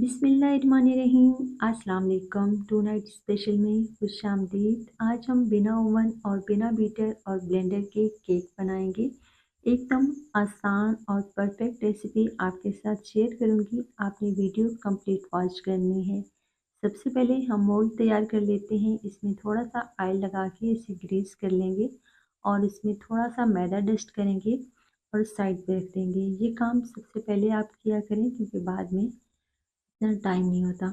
बिस्मिल्लाहिर्रहमानिर्रहीम। अस्सलाम वालेकुम। टू नाइट स्पेशल में खुशामदीद। आज हम बिना ओवन और बिना बीटर और ब्लेंडर के केक बनाएंगे। एकदम आसान और परफेक्ट रेसिपी आपके साथ शेयर करूंगी। आपने वीडियो कंप्लीट वॉच करनी है। सबसे पहले हम मोल्ड तैयार कर लेते हैं। इसमें थोड़ा सा ऑयल लगा के इसे ग्रीस कर लेंगे और इसमें थोड़ा सा मैदा डस्ट करेंगे और साइड पे रख देंगे। ये काम सबसे पहले आप किया करें क्योंकि बाद में इतना टाइम नहीं होता।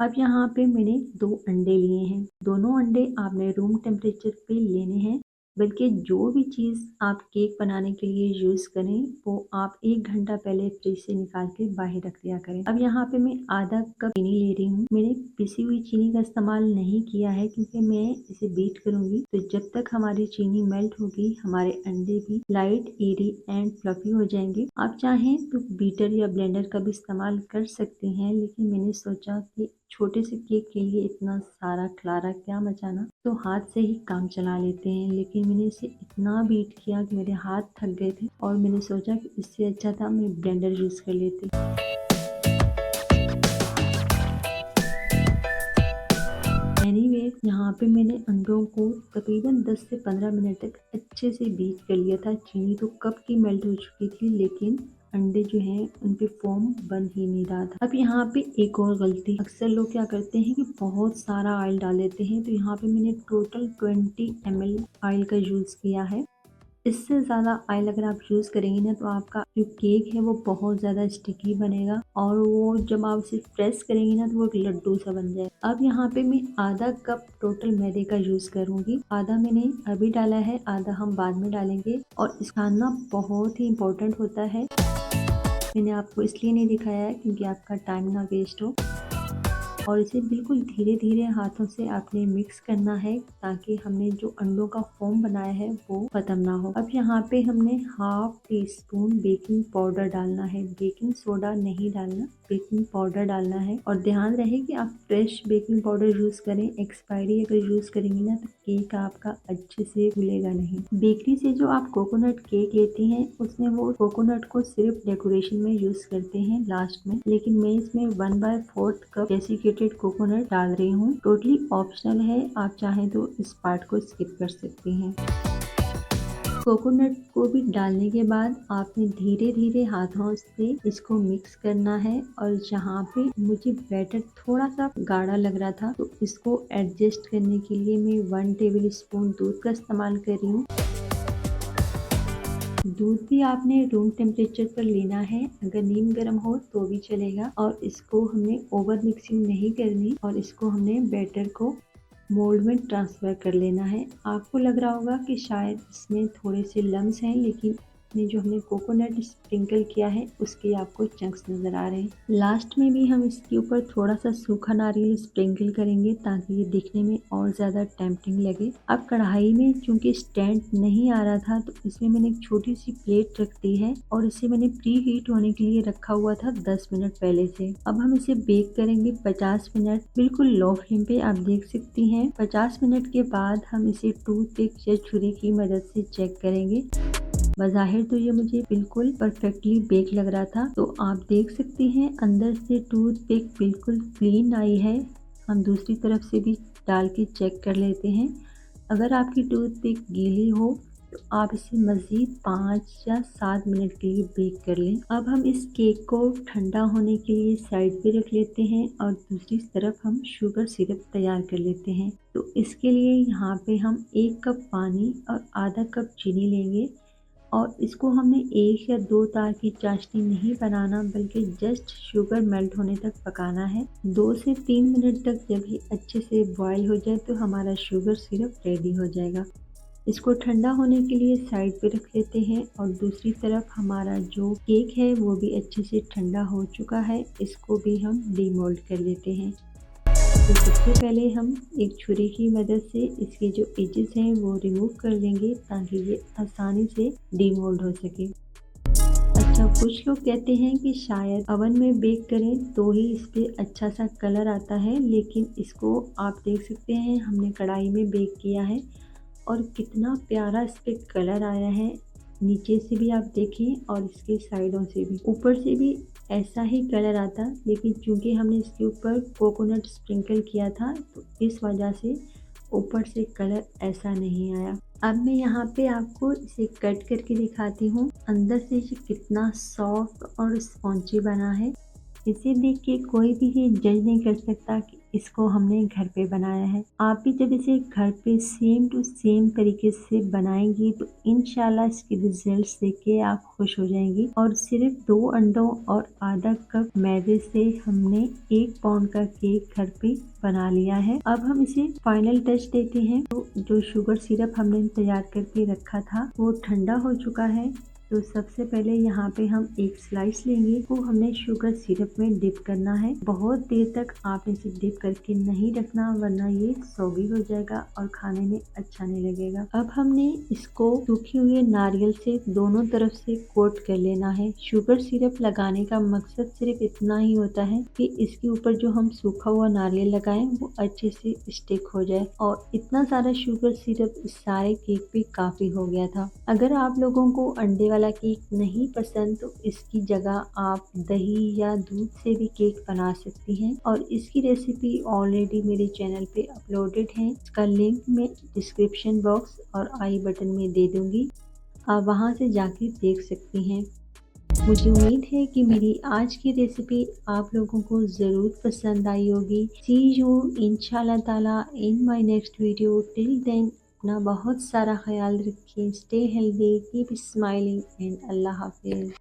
अब यहाँ पे मैंने 2 अंडे लिए हैं। दोनों अंडे आपने रूम टेम्परेचर पे लेने हैं। बल्कि जो भी चीज़ आप केक बनाने के लिए यूज़ करें वो आप 1 घंटा पहले फ्रिज से निकाल के बाहर रख दिया करें। अब यहाँ पे मैं आधा कप चीनी ले रही हूँ। मैंने पिसी हुई चीनी का इस्तेमाल नहीं किया है क्योंकि मैं इसे बीट करूँगी। तो जब तक हमारी चीनी मेल्ट होगी हमारे अंडे भी लाइट एरी एंड फ्लफी हो जाएंगे। आप चाहें तो बीटर या ब्लेंडर का भी इस्तेमाल कर सकते हैं, लेकिन मैंने सोचा कि छोटे से केक के लिए इतना सारा खलारा क्या मचाना, तो हाथ से ही काम चला लेते हैं। लेकिन मैंने इसे इतना बीट किया कि मेरे हाथ थक गए थे और मैंने सोचा कि इससे अच्छा था मैं ब्लेंडर यूज़ कर लेती। एनीवेज यहाँ पे मैंने अंडों को तकरीबन 10 से 15 मिनट तक अच्छे से बीट कर लिया था। चीनी तो कब की मेल्ट हो चुकी थी, लेकिन अंडे जो हैं उन पे फोम बन ही नहीं रहा था। अब यहाँ पे एक और गलती, अक्सर लोग क्या करते हैं कि बहुत सारा ऑयल डाल देते हैं। तो यहाँ पे मैंने टोटल 20 ml ऑयल का यूज़ किया है। इससे ज़्यादा ऑयल अगर आप यूज़ करेंगे ना तो आपका जो केक है वो बहुत ज़्यादा स्टिकी बनेगा और वो जब आप इसे प्रेस करेंगे ना तो वो एक लड्डू सा बन जाए। अब यहाँ पे मैं आधा कप टोटल मैदे का यूज़ करूँगी। आधा मैंने अभी डाला है, आधा हम बाद में डालेंगे। और इसका ना बहुत ही इम्पोर्टेंट होता है। मैंने आपको इसलिए नहीं दिखाया है क्योंकि आपका टाइम ना वेस्ट हो। और इसे बिल्कुल धीरे धीरे हाथों से आपने मिक्स करना है ताकि हमने जो अंडों का फोम बनाया है वो खत्म ना हो। अब यहाँ पे हमने half tea spoon baking powder डालना है। बेकिंग सोडा नहीं डालना, बेकिंग पाउडर डालना है। और ध्यान रहे कि आप फ्रेश बेकिंग पाउडर यूज करें। एक्सपायरी अगर यूज करेंगे ना तो केक आपका अच्छे से फूलेगा नहीं। बेकरी से जो आप कोकोनट केक लेती हैं उसमें वो कोकोनट को सिर्फ डेकोरेशन में यूज करते हैं लास्ट में, लेकिन मैं इसमें 1/4 कप डेसिकेटेड कोकोनट डाल रही हूँ। टोटली ऑप्शनल है, आप चाहें तो इस पार्ट को स्किप कर सकती हैं। कोकोनट को भी डालने के बाद आपने धीरे धीरे हाथों से इसको मिक्स करना है। और जहाँ पे मुझे बैटर थोड़ा सा गाढ़ा लग रहा था तो इसको एडजस्ट करने के लिए मैं 1 टेबल स्पून दूध का इस्तेमाल कर रही हूँ। दूध भी आपने रूम टेम्परेचर पर लेना है, अगर नीम गर्म हो तो भी चलेगा। और इसको हमने ओवर मिक्सिंग नहीं करनी और इसको हमने बैटर को मोल्ड में ट्रांसफ़र कर लेना है। आपको लग रहा होगा कि शायद इसमें थोड़े से लम्स हैं, लेकिन इसमें जो हमने कोकोनट स्प्रिंकल किया है उसके आपको चंक्स नज़र आ रहे हैं। लास्ट में भी हम इसके ऊपर थोड़ा सा सूखा नारियल स्प्रिंकल करेंगे ताकि ये दिखने में और ज़्यादा टेम्पटिंग लगे। अब कढ़ाई में चूँकि स्टैंड नहीं आ रहा था तो इसमें मैंने एक छोटी सी प्लेट रख दी है और इसे मैंने प्री हीट होने के लिए रखा हुआ था 10 मिनट पहले से। अब हम इसे बेक करेंगे 50 मिनट, बिल्कुल लो फ्लेम पे। आप देख सकती हैं 50 मिनट के बाद हम इसे टूथपिक या छुरी की मदद से चेक करेंगे। बज़ाहिर तो ये मुझे बिल्कुल परफेक्टली बेक लग रहा था, तो आप देख सकती हैं अंदर से टूथपिक बिल्कुल क्लीन आई है। हम दूसरी तरफ से भी डाल के चेक कर लेते हैं। अगर आपकी टूथपिक गीली हो तो आप इसे मज़ीद 5 या 7 मिनट के लिए बेक कर लें। अब हम इस केक को ठंडा होने के लिए साइड पे रख लेते हैं और दूसरी तरफ हम शुगर सिरप तैयार कर लेते हैं। तो इसके लिए यहाँ पे हम 1 कप पानी और आधा कप चीनी लेंगे और इसको हमने 1 या 2 तार की चाशनी नहीं बनाना, बल्कि जस्ट शुगर मेल्ट होने तक पकाना है। 2 से 3 मिनट तक जब ये अच्छे से बॉयल हो जाए तो हमारा शुगर सिरप रेडी हो जाएगा। इसको ठंडा होने के लिए साइड पे रख लेते हैं और दूसरी तरफ हमारा जो केक है वो भी अच्छे से ठंडा हो चुका है। इसको भी हम डीमोल्ड कर लेते हैं। तो सबसे पहले हम एक छुरी की मदद से इसके जो एजेस हैं वो रिमूव कर लेंगे ताकि ये आसानी से डीमोल्ड हो सके। अच्छा, कुछ लोग कहते हैं कि शायद ओवन में बेक करें तो ही इस पे अच्छा सा कलर आता है, लेकिन इसको आप देख सकते हैं हमने कढ़ाई में बेक किया है और कितना प्यारा इस पे कलर आया है। नीचे से भी आप देखें और इसके साइडों से भी, ऊपर से भी ऐसा ही कलर आता, लेकिन चूंकि हमने इसके ऊपर कोकोनट स्प्रिंकल किया था तो इस वजह से ऊपर से कलर ऐसा नहीं आया। अब मैं यहाँ पे आपको इसे कट करके दिखाती हूँ अंदर से ये कितना सॉफ्ट और स्पॉन्जी बना है। इसे देख के कोई भी ये जज नहीं कर सकता कि इसको हमने घर पे बनाया है। आप भी जब इसे घर पे सेम टू सेम तरीके से बनाएंगी तो इंशाल्लाह इसके रिजल्ट्स देख के आप खुश हो जाएंगी। और सिर्फ 2 अंडों और आधा कप मैदे से हमने 1 पाउंड का केक घर पे बना लिया है। अब हम इसे फाइनल टच देते हैं। तो जो शुगर सिरप हमने तैयार करके रखा था वो ठंडा हो चुका है। तो सबसे पहले यहाँ पे हम एक स्लाइस लेंगे, वो हमने शुगर सिरप में डिप करना है। बहुत देर तक आपने इसे डिप करके नहीं रखना, वरना ये सौगी हो जाएगा और खाने में अच्छा नहीं लगेगा। अब हमने इसको सूखे हुए नारियल से दोनों तरफ से कोट कर लेना है। शुगर सिरप लगाने का मकसद सिर्फ इतना ही होता है कि इसके ऊपर जो हम सूखा हुआ नारियल लगाएं वो अच्छे से स्टिक हो जाए। और इतना सारा शुगर सिरप इस सारे केक पे काफी हो गया था। अगर आप लोगों को अंडे वाला केक नहीं पसंद तो इसकी जगह आप दही या दूध से भी केक बना सकती हैं। और इसकी रेसिपी ऑलरेडी मेरे चैनल पे अपलोडेड है। इसका लिंक मैं डिस्क्रिप्शन बॉक्स और आई बटन में दे दूंगी, आप वहां से जाके देख सकती हैं। मुझे उम्मीद है कि मेरी आज की रेसिपी आप लोगों को ज़रूर पसंद आई होगी। सी यू इंशाल्लाह ताला in my next video. Till then अपना बहुत सारा ख्याल रखिए। Stay healthy, keep smiling and अल्लाह हाफिज़।